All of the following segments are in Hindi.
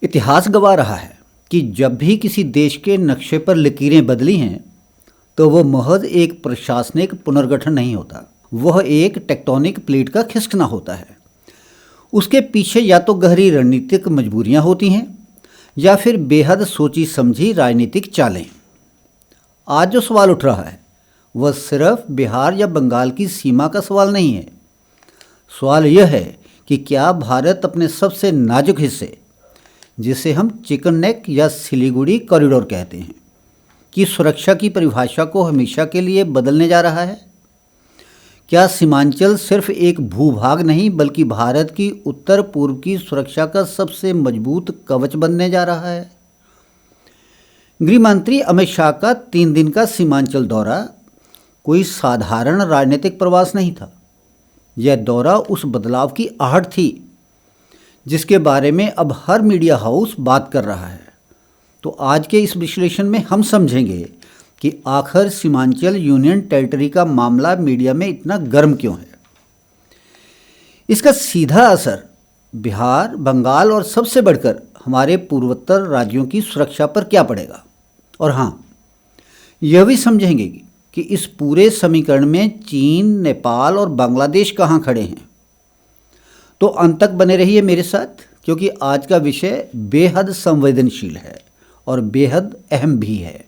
इतिहास गवाह रहा है कि जब भी किसी देश के नक्शे पर लकीरें बदली हैं तो वह महज एक प्रशासनिक पुनर्गठन नहीं होता, वह एक टेक्टोनिक प्लेट का खिसकना होता है। उसके पीछे या तो गहरी रणनीतिक मजबूरियां होती हैं या फिर बेहद सोची समझी राजनीतिक चालें। आज जो सवाल उठ रहा है वह सिर्फ बिहार या बंगाल की सीमा का सवाल नहीं है। सवाल यह है कि क्या भारत अपने सबसे नाजुक हिस्से, जिसे हम चिकन नेक या सिलीगुड़ी कॉरिडोर कहते हैं, की सुरक्षा की परिभाषा को हमेशा के लिए बदलने जा रहा है? क्या सीमांचल सिर्फ एक भूभाग नहीं बल्कि भारत की उत्तर पूर्व की सुरक्षा का सबसे मजबूत कवच बनने जा रहा है? गृह मंत्री अमित शाह का 3 दिन का सीमांचल दौरा कोई साधारण राजनीतिक प्रवास नहीं था। यह दौरा उस बदलाव की आहट थी जिसके बारे में अब हर मीडिया हाउस बात कर रहा है। तो आज के इस विश्लेषण में हम समझेंगे कि आखिर सीमांचल यूनियन टेरिटरी का मामला मीडिया में इतना गर्म क्यों है। इसका सीधा असर बिहार, बंगाल और सबसे बढ़कर हमारे पूर्वोत्तर राज्यों की सुरक्षा पर क्या पड़ेगा। और हाँ, यह भी समझेंगे कि इस पूरे समीकरण में चीन, नेपाल और बांग्लादेश कहाँ खड़े हैं। तो अंत तक बने रहिए मेरे साथ, क्योंकि आज का विषय बेहद संवेदनशील है और बेहद अहम भी है।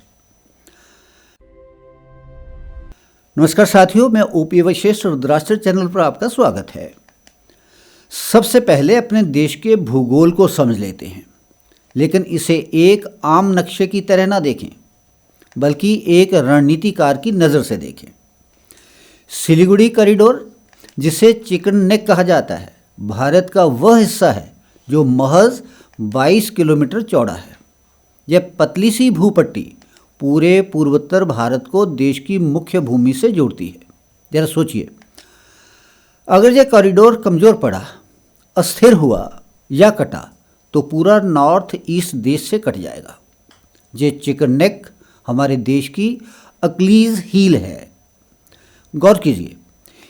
नमस्कार साथियों, मैं ओपी वशिष्ठ रुद्राष्ट्र चैनल पर आपका स्वागत है। सबसे पहले अपने देश के भूगोल को समझ लेते हैं, लेकिन इसे एक आम नक्शे की तरह ना देखें बल्कि एक रणनीतिकार की नज़र से देखें। सिलीगुड़ी कॉरिडोर, जिसे चिकन नेक कहा जाता है, भारत का वह हिस्सा है जो महज 22 किलोमीटर चौड़ा है। यह पतली सी भूपट्टी पूरे पूर्वोत्तर भारत को देश की मुख्य भूमि से जोड़ती है। जरा सोचिए, अगर यह कॉरिडोर कमज़ोर पड़ा, अस्थिर हुआ या कटा तो पूरा नॉर्थ ईस्ट देश से कट जाएगा। ये चिकन नेक हमारे देश की अक्लीज हील है। गौर कीजिए,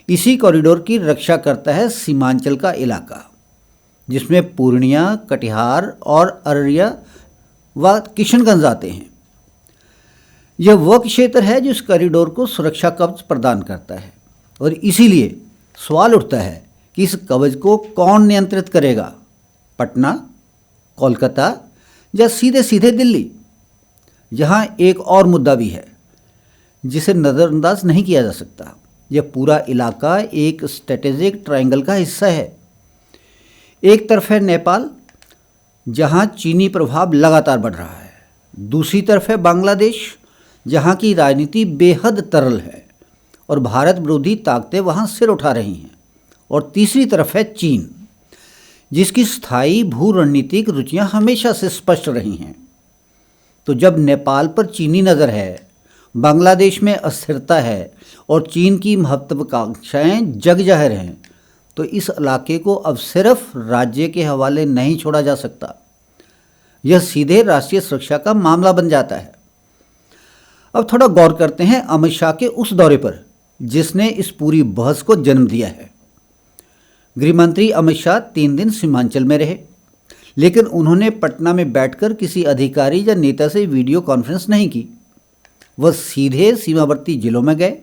इसी कॉरिडोर की रक्षा करता है सीमांचल का इलाका, जिसमें पूर्णिया, कटिहार और अररिया व किशनगंज आते हैं। यह वह क्षेत्र है जो इस कॉरिडोर को सुरक्षा कवच प्रदान करता है और इसीलिए सवाल उठता है कि इस कवच को कौन नियंत्रित करेगा, पटना, कोलकाता या सीधे सीधे दिल्ली। यहाँ एक और मुद्दा भी है जिसे नज़रअंदाज नहीं किया जा सकता। यह पूरा इलाका एक स्ट्रेटेजिक ट्रायंगल का हिस्सा है। एक तरफ है नेपाल, जहाँ चीनी प्रभाव लगातार बढ़ रहा है। दूसरी तरफ है बांग्लादेश, जहाँ की राजनीति बेहद तरल है और भारत विरोधी ताकतें वहाँ सिर उठा रही हैं। और तीसरी तरफ है चीन, जिसकी स्थायी भू रणनीतिक रुचियाँ हमेशा से स्पष्ट रही हैं। तो जब नेपाल पर चीनी नज़र है, बांग्लादेश में अस्थिरता है और चीन की महत्वाकांक्षाएं जग जाहिर हैं, तो इस इलाके को अब सिर्फ राज्य के हवाले नहीं छोड़ा जा सकता। यह सीधे राष्ट्रीय सुरक्षा का मामला बन जाता है। अब थोड़ा गौर करते हैं अमित शाह के उस दौरे पर जिसने इस पूरी बहस को जन्म दिया है। गृह मंत्री अमित शाह 3 दिन सीमांचल में रहे, लेकिन उन्होंने पटना में बैठकर किसी अधिकारी या नेता से वीडियो कॉन्फ्रेंस नहीं की। वह सीधे सीमावर्ती जिलों में गए,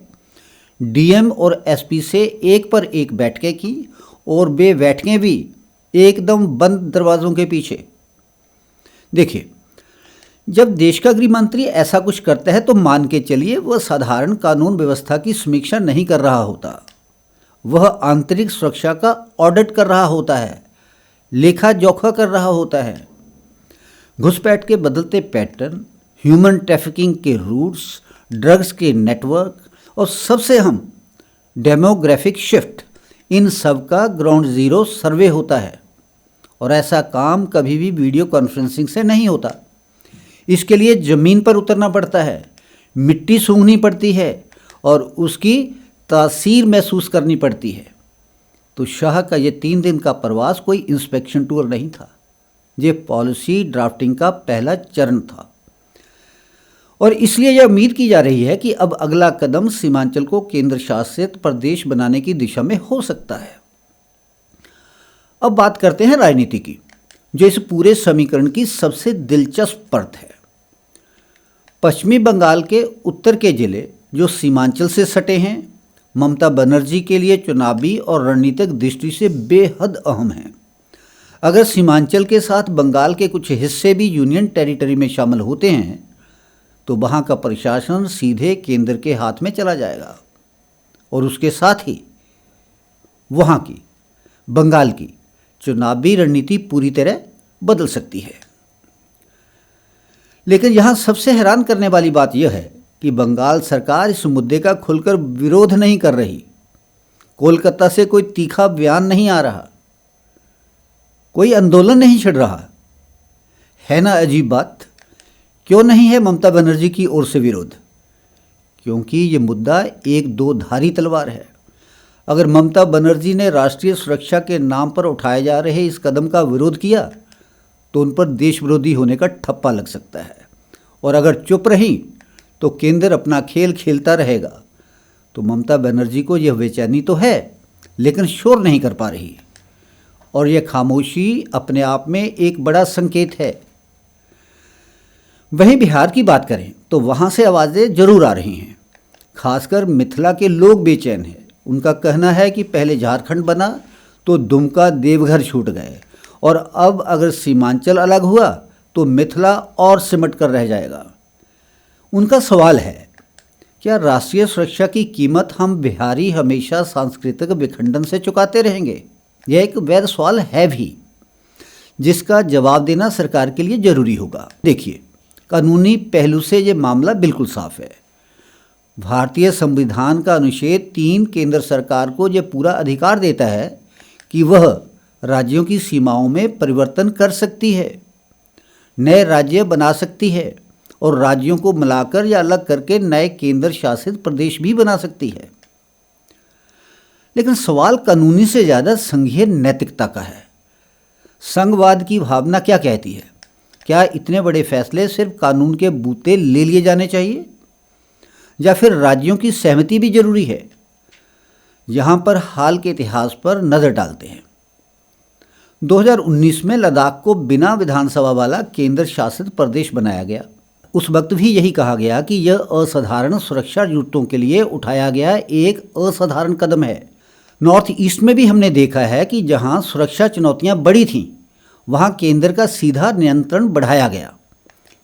डीएम और एसपी से एक पर एक बैठकें की और वे बैठकें भी एकदम बंद दरवाज़ों के पीछे। देखिए, जब देश का गृह मंत्री ऐसा कुछ करता है तो मान के चलिए वह साधारण कानून व्यवस्था की समीक्षा नहीं कर रहा होता, वह आंतरिक सुरक्षा का ऑडिट कर रहा होता है, लेखा जोखा कर रहा होता है। घुसपैठ के बदलते पैटर्न, ह्यूमन ट्रैफिकिंग के रूट्स, ड्रग्स के नेटवर्क और सबसे अहम डेमोग्राफिक शिफ्ट, इन सब का ग्राउंड ज़ीरो सर्वे होता है। और ऐसा काम कभी भी वीडियो कॉन्फ्रेंसिंग से नहीं होता। इसके लिए ज़मीन पर उतरना पड़ता है, मिट्टी सूंघनी पड़ती है और उसकी तासीर महसूस करनी पड़ती है। तो शाह का ये 3 दिन का प्रवास कोई इंस्पेक्शन टूर नहीं था, ये पॉलिसी ड्राफ्टिंग का पहला चरण था। और इसलिए यह उम्मीद की जा रही है कि अब अगला कदम सीमांचल को केंद्र शासित प्रदेश बनाने की दिशा में हो सकता है। अब बात करते हैं राजनीति की। जो इस पूरे समीकरण की सबसे दिलचस्प परत है। पश्चिमी बंगाल के उत्तर के जिले जो सीमांचल से सटे हैं, ममता बनर्जी के लिए चुनावी और रणनीतिक दृष्टि से बेहद अहम हैं। अगर सीमांचल के साथ बंगाल के कुछ हिस्से भी यूनियन टेरिटरी में शामिल होते हैं तो वहाँ का प्रशासन सीधे केंद्र के हाथ में चला जाएगा और उसके साथ ही वहाँ की बंगाल की चुनावी रणनीति पूरी तरह बदल सकती है। लेकिन यहाँ सबसे हैरान करने वाली बात यह है कि बंगाल सरकार इस मुद्दे का खुलकर विरोध नहीं कर रही। कोलकाता से कोई तीखा बयान नहीं आ रहा, कोई आंदोलन नहीं छिड़ रहा। है ना अजीब बात? क्यों नहीं है ममता बनर्जी की ओर से विरोध? क्योंकि ये मुद्दा एक दो धारी तलवार है। अगर ममता बनर्जी ने राष्ट्रीय सुरक्षा के नाम पर उठाए जा रहे इस कदम का विरोध किया तो उन पर देश विरोधी होने का ठप्पा लग सकता है, और अगर चुप रही तो केंद्र अपना खेल खेलता रहेगा। तो ममता बनर्जी को यह बेचैनी तो है, लेकिन शोर नहीं कर पा रही, और यह खामोशी अपने आप में एक बड़ा संकेत है। वहीं बिहार की बात करें तो वहाँ से आवाज़ें जरूर आ रही हैं। खासकर मिथिला के लोग बेचैन हैं। उनका कहना है कि पहले झारखंड बना तो दुमका देवघर छूट गए, और अब अगर सीमांचल अलग हुआ तो मिथिला और सिमट कर रह जाएगा। उनका सवाल है, क्या राष्ट्रीय सुरक्षा की कीमत हम बिहारी हमेशा सांस्कृतिक विखंडन से चुकाते रहेंगे? यह एक वैध सवाल है भी, जिसका जवाब देना सरकार के लिए जरूरी होगा। देखिए, कानूनी पहलू से ये मामला बिल्कुल साफ है। भारतीय संविधान का अनुच्छेद 3 केंद्र सरकार को ये पूरा अधिकार देता है कि वह राज्यों की सीमाओं में परिवर्तन कर सकती है, नए राज्य बना सकती है, और राज्यों को मिलाकर या अलग करके नए केंद्र शासित प्रदेश भी बना सकती है। लेकिन सवाल कानूनी से ज़्यादा संघीय नैतिकता का है। संघवाद की भावना क्या कहती है? क्या इतने बड़े फैसले सिर्फ कानून के बूते ले लिए जाने चाहिए, या फिर राज्यों की सहमति भी जरूरी है? यहाँ पर हाल के इतिहास पर नज़र डालते हैं। 2019 में लद्दाख को बिना विधानसभा वाला केंद्र शासित प्रदेश बनाया गया। उस वक्त भी यही कहा गया कि यह असाधारण सुरक्षा जरूरतों के लिए उठाया गया एक असाधारण कदम है। नॉर्थ ईस्ट में भी हमने देखा है कि जहां सुरक्षा चुनौतियां बड़ी थीं, वहां केंद्र का सीधा नियंत्रण बढ़ाया गया।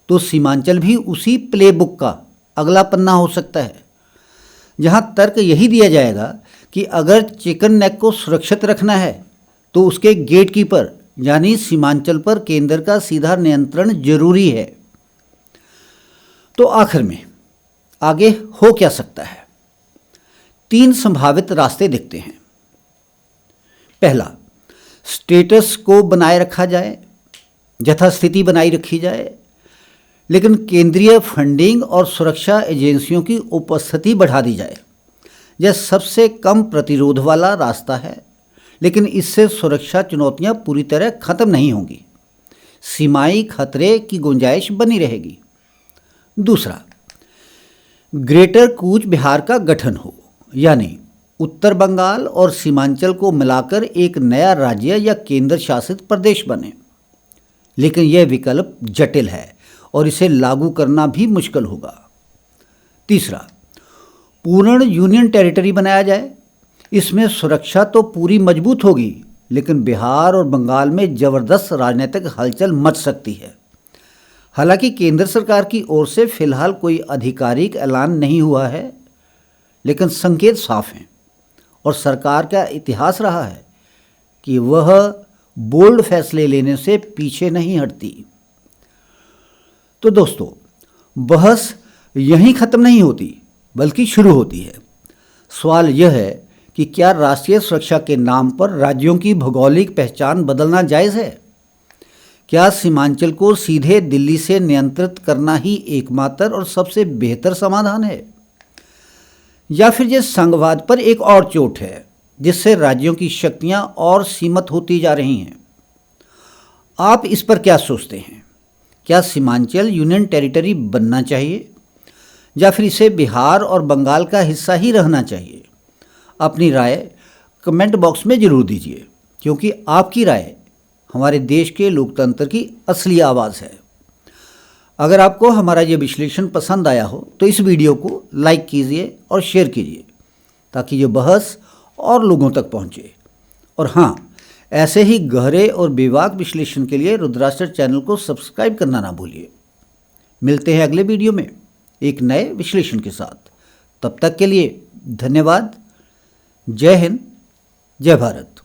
तो सीमांचल भी उसी प्लेबुक का अगला पन्ना हो सकता है, जहां तर्क यही दिया जाएगा कि अगर चिकन नेक को सुरक्षित रखना है तो उसके गेटकीपर यानी सीमांचल पर केंद्र का सीधा नियंत्रण जरूरी है। तो आखिर में आगे हो क्या सकता है? 3 संभावित रास्ते दिखते हैं। पहला, स्टेटस को बनाए रखा जाए, यथास्थिति बनाई रखी जाए, लेकिन केंद्रीय फंडिंग और सुरक्षा एजेंसियों की उपस्थिति बढ़ा दी जाए। यह सबसे कम प्रतिरोध वाला रास्ता है, लेकिन इससे सुरक्षा चुनौतियां पूरी तरह खत्म नहीं होंगी। सीमाई खतरे की गुंजाइश बनी रहेगी। दूसरा, ग्रेटर कूच बिहार का गठन हो, यानी उत्तर बंगाल और सीमांचल को मिलाकर एक नया राज्य या केंद्र शासित प्रदेश बने। लेकिन यह विकल्प जटिल है और इसे लागू करना भी मुश्किल होगा। तीसरा, पूर्ण यूनियन टेरिटरी बनाया जाए। इसमें सुरक्षा तो पूरी मजबूत होगी, लेकिन बिहार और बंगाल में ज़बरदस्त राजनीतिक हलचल मच सकती है। हालांकि केंद्र सरकार की ओर से फिलहाल कोई आधिकारिक ऐलान नहीं हुआ है, लेकिन संकेत साफ हैं, और सरकार का इतिहास रहा है कि वह बोल्ड फैसले लेने से पीछे नहीं हटती। तो दोस्तों, बहस यहीं ख़त्म नहीं होती, बल्कि शुरू होती है। सवाल यह है कि क्या राष्ट्रीय सुरक्षा के नाम पर राज्यों की भौगोलिक पहचान बदलना जायज़ है? क्या सीमांचल को सीधे दिल्ली से नियंत्रित करना ही एकमात्र और सबसे बेहतर समाधान है, या फिर यह संघवाद पर एक और चोट है जिससे राज्यों की शक्तियां और सीमित होती जा रही हैं? आप इस पर क्या सोचते हैं? क्या सीमांचल यूनियन टेरिटरी बनना चाहिए, या फिर इसे बिहार और बंगाल का हिस्सा ही रहना चाहिए? अपनी राय कमेंट बॉक्स में ज़रूर दीजिए, क्योंकि आपकी राय हमारे देश के लोकतंत्र की असली आवाज़ है। अगर आपको हमारा ये विश्लेषण पसंद आया हो तो इस वीडियो को लाइक कीजिए और शेयर कीजिए ताकि ये बहस और लोगों तक पहुँचे। और हाँ, ऐसे ही गहरे और बेबाक विश्लेषण के लिए रुद्राष्ट्र चैनल को सब्सक्राइब करना ना भूलिए। मिलते हैं अगले वीडियो में एक नए विश्लेषण के साथ। तब तक के लिए धन्यवाद। जय हिंद, जय भारत।